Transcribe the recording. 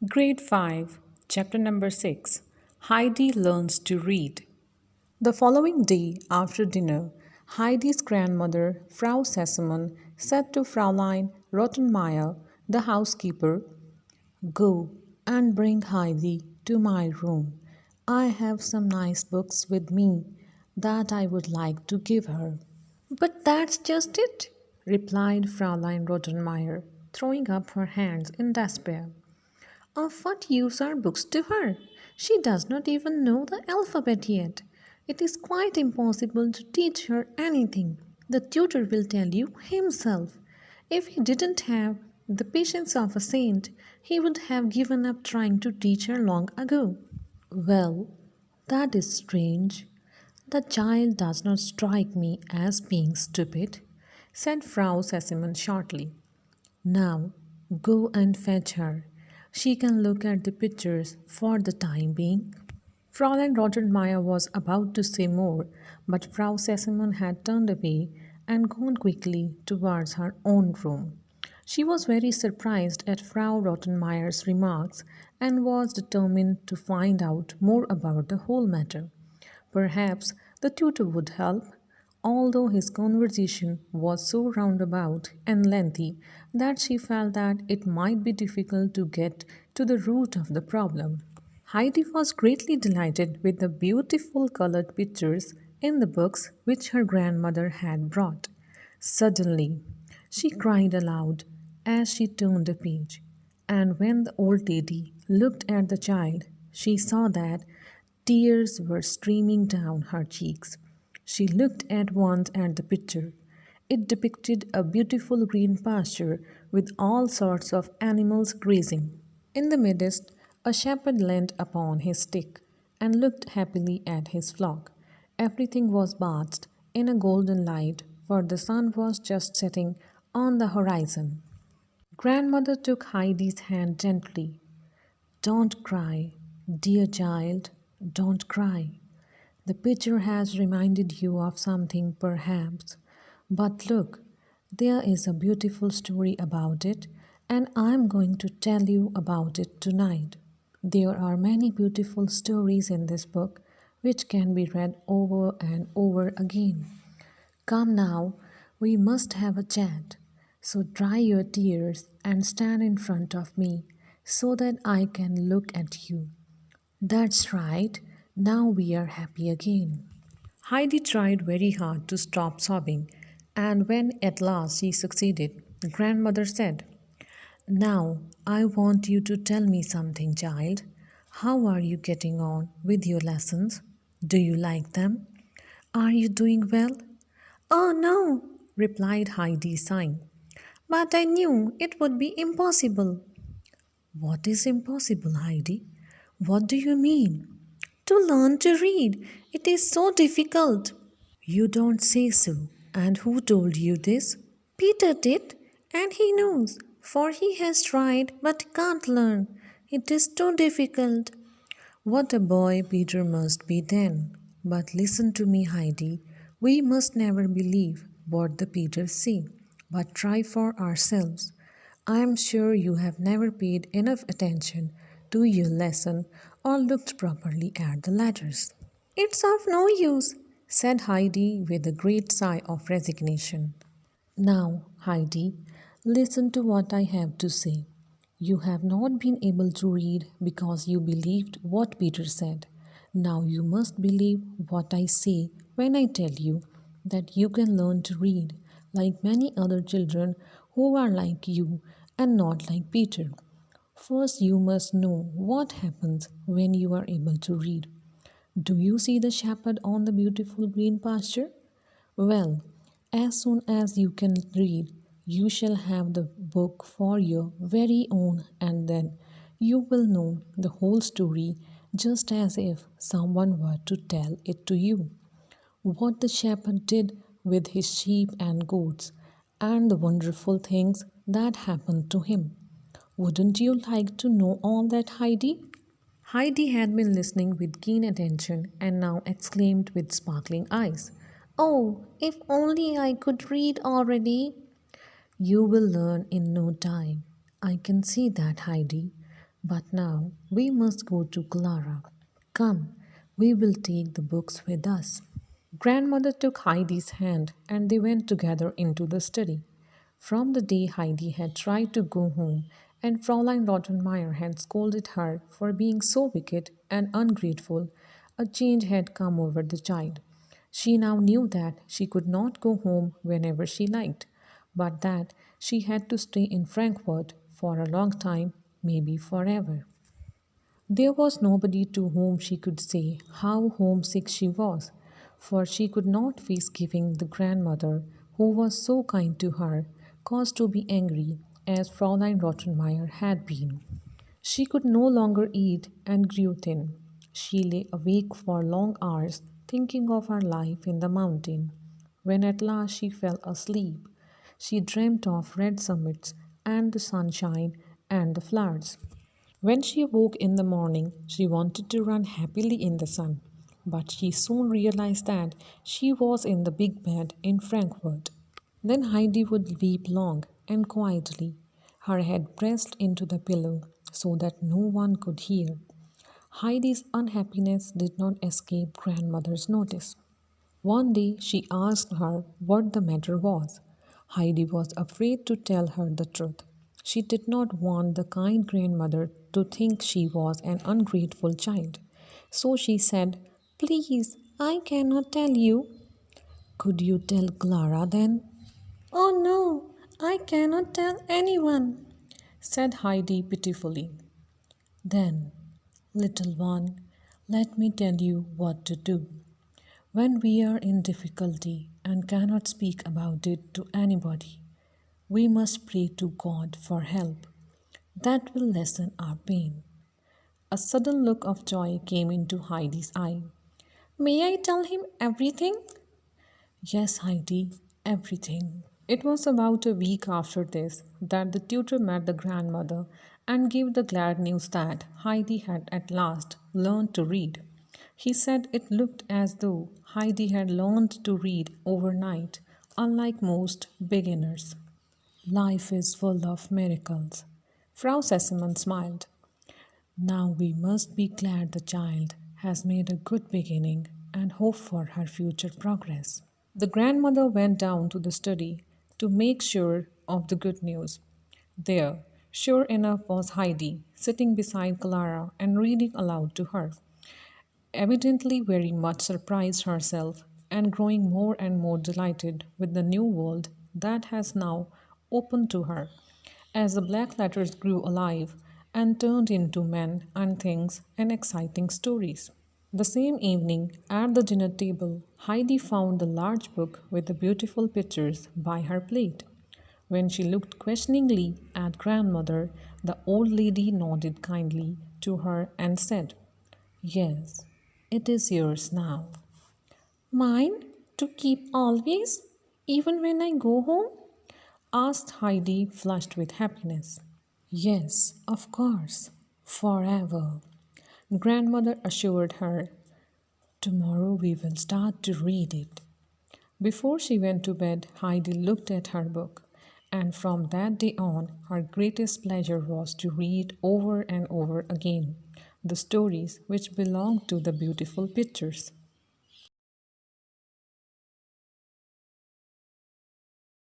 Grade 5, Chapter number 6 Heidi Learns to Read. The following day, after dinner, Heidi's grandmother, Frau Sesselmann, said to Fraulein Rottenmeier, the housekeeper, "Go and bring Heidi to my room. I have some nice books with me that I would like to give her." "But that's just it," replied Fraulein Rottenmeier, throwing up her hands in despair. "Of what use are books to her? She does not even know the alphabet yet. It is quite impossible to teach her anything. The tutor will tell you himself. If he didn't have the patience of a saint, he would have given up trying to teach her long ago." "Well, that is strange. The child does not strike me as being stupid," said Frau Sessimann shortly. "Now go and fetch her. She can look at the pictures for the time being." Fräulein Rottenmeier was about to say more, but Frau Sessimann had turned away and gone quickly towards her own room. She was very surprised at Frau Rottenmeier's remarks and was determined to find out more about the whole matter. Perhaps the tutor would help, although his conversation was so roundabout and lengthy that she felt that it might be difficult to get to the root of the problem. Heidi was greatly delighted with the beautiful colored pictures in the books which her grandmother had brought. Suddenly, she cried aloud as she turned a page, and when the old lady looked at the child, she saw that tears were streaming down her cheeks. She looked at once at the picture. It depicted a beautiful green pasture with all sorts of animals grazing. In the midst, a shepherd leaned upon his stick and looked happily at his flock. Everything was bathed in a golden light, for the sun was just setting on the horizon. Grandmother took Heidi's hand gently. "Don't cry, dear child, don't cry. The picture has reminded you of something, perhaps. But look, there is a beautiful story about it, and I'm going to tell you about it tonight. There are many beautiful stories in this book which can be read over and over again. Come now, we must have a chat. So dry your tears and stand in front of me so that I can look at you. That's right, now we are happy again." Heidi tried very hard to stop sobbing, and when at last she succeeded, grandmother said, "Now I want you to tell me something, child. How are you getting on with your lessons? Do you like them? Are you doing well?" "Oh no," replied Heidi, sighing. "But I knew it would be impossible." "What is impossible, Heidi? What do you mean?" "To learn to read. It is so difficult." "You don't say so. And who told you this?" "Peter did, and he knows, for he has tried but can't learn. It is too difficult." "What a boy Peter must be then. But listen to me, Heidi. We must never believe what the Peters say, but try for ourselves. I am sure you have never paid enough attention to your lesson or looked properly at the letters." "It's of no use," said Heidi with a great sigh of resignation. "Now, Heidi, listen to what I have to say. You have not been able to read because you believed what Peter said. Now you must believe what I say when I tell you that you can learn to read like many other children who are like you and not like Peter. First, you must know what happens when you are able to read. Do you see the shepherd on the beautiful green pasture? Well, as soon as you can read, you shall have the book for your very own, and then you will know the whole story just as if someone were to tell it to you. What the shepherd did with his sheep and goats, and the wonderful things that happened to him. Wouldn't you like to know all that, Heidi?" Heidi had been listening with keen attention and now exclaimed with sparkling eyes, "Oh, if only I could read already." "You will learn in no time. I can see that, Heidi. But now we must go to Clara. Come, we will take the books with us. Grandmother took Heidi's hand and they went together into the study. From the day Heidi had tried to go home and Fräulein Rottenmeier had scolded her for being so wicked and ungrateful, a change had come over the child. She now knew that she could not go home whenever she liked, but that she had to stay in Frankfurt for a long time, maybe forever. There was nobody to whom she could say how homesick she was, for she could not face giving the grandmother, who was so kind to her, cause to be angry, as Fräulein Rottenmeier had been. She could no longer eat and grew thin. She lay awake for long hours thinking of her life in the mountain. When at last she fell asleep, she dreamt of red summits and the sunshine and the flowers. When she woke in the morning, she wanted to run happily in the sun, but she soon realized that she was in the big bed in Frankfurt. Then Heidi would weep long and quietly, her head pressed into the pillow so that no one could hear. Heidi's unhappiness did not escape grandmother's notice. One day she asked her what the matter was. Heidi was afraid to tell her the truth. She did not want the kind grandmother to think she was an ungrateful child. So she said, "Please, I cannot tell you." "Could you tell Clara then?" Oh no, I cannot tell anyone. said Heidi pitifully. "Then, little one, let me tell you what to do. When we are in difficulty and cannot speak about it to anybody, we must pray to God for help. That will lessen our pain." A sudden look of joy came into Heidi's eye. May I tell him everything? "Yes, Heidi, everything." It was about a week after this that the tutor met the grandmother and gave the glad news that Heidi had at last learned to read. He said it looked as though Heidi had learned to read overnight, unlike most beginners. "Life is full of miracles." Frau Sessemann smiled. "Now we must be glad the child has made a good beginning and hope for her future progress." The grandmother went down to the study to make sure of the good news. There, sure enough, was Heidi sitting beside Clara and reading aloud to her, evidently very much surprised herself and growing more and more delighted with the new world that has now opened to her, as the black letters grew alive and turned into men and things and exciting stories. The same evening, at the dinner table, Heidi found the large book with the beautiful pictures by her plate. When she looked questioningly at grandmother, the old lady nodded kindly to her and said, "Yes, it is yours now." Mine? To keep always? Even when I go home? asked Heidi, flushed with happiness. "Yes, of course, forever," grandmother assured her. "Tomorrow we will start to read it." Before she went to bed, Heidi looked at her book, and from that day on, her greatest pleasure was to read over and over again the stories which belonged to the beautiful pictures.